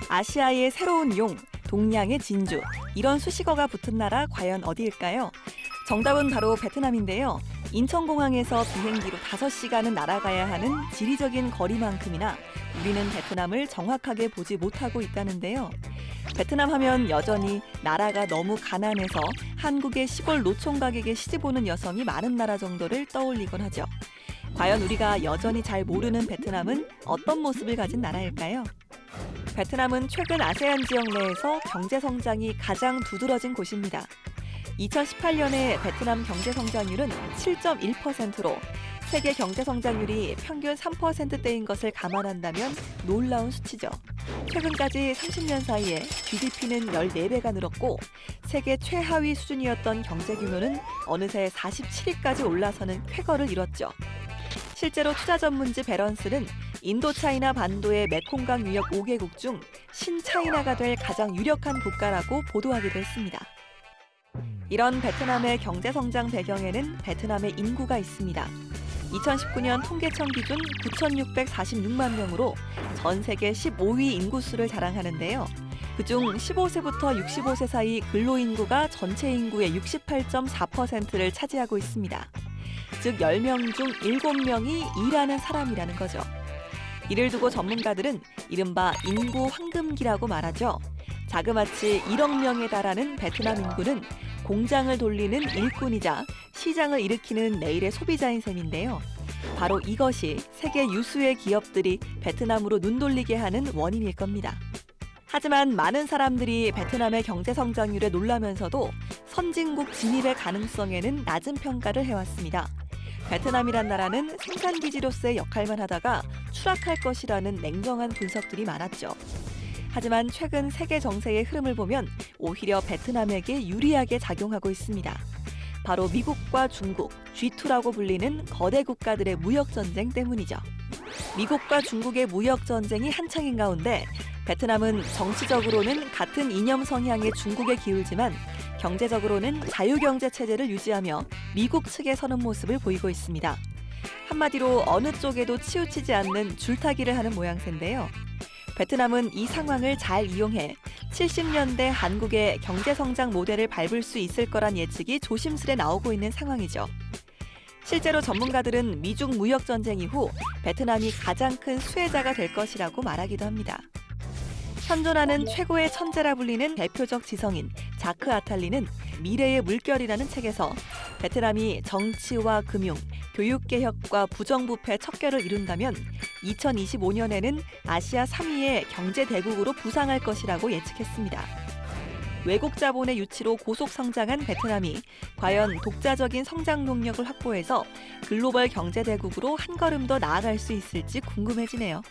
아시아의 새로운 용, 동양의 진주, 이런 수식어가 붙은 나라 과연 어디일까요? 정답은 바로 베트남인데요. 인천공항에서 비행기로 5시간은 날아가야 하는 지리적인 거리만큼이나 우리는 베트남을 정확하게 보지 못하고 있다는데요. 베트남 하면 여전히 나라가 너무 가난해서 한국의 시골 노총각에게 시집오는 여성이 많은 나라 정도를 떠올리곤 하죠. 과연 우리가 여전히 잘 모르는 베트남은 어떤 모습을 가진 나라일까요? 베트남은 최근 아세안 지역 내에서 경제 성장이 가장 두드러진 곳입니다. 2018년에 베트남 경제 성장률은 7.1%로 세계 경제 성장률이 평균 3%대인 것을 감안한다면 놀라운 수치죠. 최근까지 30년 사이에 GDP는 14배가 늘었고 세계 최하위 수준이었던 경제 규모는 어느새 47위까지 올라서는 쾌거를 이뤘죠. 실제로 투자 전문지 배런스는 인도차이나 반도의 메콩강 유역 5개국 중 신차이나가 될 가장 유력한 국가라고 보도하기도 했습니다. 이런 베트남의 경제 성장 배경에는 베트남의 인구가 있습니다. 2019년 통계청 기준 9,646만 명으로 전 세계 15위 인구수를 자랑하는데요. 그중 15세부터 65세 사이 근로인구가 전체 인구의 68.4%를 차지하고 있습니다. 즉 10명 중 7명이 일하는 사람이라는 거죠. 이를 두고 전문가들은 이른바 인구 황금기라고 말하죠. 자그마치 1억 명에 달하는 베트남 인구는 공장을 돌리는 일꾼이자 시장을 일으키는 내일의 소비자인 셈인데요. 바로 이것이 세계 유수의 기업들이 베트남으로 눈 돌리게 하는 원인일 겁니다. 하지만 많은 사람들이 베트남의 경제 성장률에 놀라면서도 선진국 진입의 가능성에는 낮은 평가를 해왔습니다. 베트남이란 나라는 생산기지로서의 역할만 하다가 추락할 것이라는 냉정한 분석들이 많았죠. 하지만 최근 세계 정세의 흐름을 보면 오히려 베트남에게 유리하게 작용하고 있습니다. 바로 미국과 중국, G2라고 불리는 거대 국가들의 무역전쟁 때문이죠. 미국과 중국의 무역전쟁이 한창인 가운데 베트남은 정치적으로는 같은 이념 성향의 중국에 기울지만 경제적으로는 자유경제 체제를 유지하며 미국 측에 서는 모습을 보이고 있습니다. 한마디로 어느 쪽에도 치우치지 않는 줄타기를 하는 모양새인데요. 베트남은 이 상황을 잘 이용해 70년대 한국의 경제성장 모델을 밟을 수 있을 거란 예측이 조심스레 나오고 있는 상황이죠. 실제로 전문가들은 미중 무역전쟁 이후 베트남이 가장 큰 수혜자가 될 것이라고 말하기도 합니다. 현존하는 최고의 천재라 불리는 대표적 지성인 자크 아탈리는 미래의 물결이라는 책에서 베트남이 정치와 금융, 교육개혁과 부정부패 척결을 이룬다면 2025년에는 아시아 3위의 경제대국으로 부상할 것이라고 예측했습니다. 외국 자본의 유치로 고속 성장한 베트남이 과연 독자적인 성장 동력을 확보해서 글로벌 경제대국으로 한 걸음 더 나아갈 수 있을지 궁금해지네요.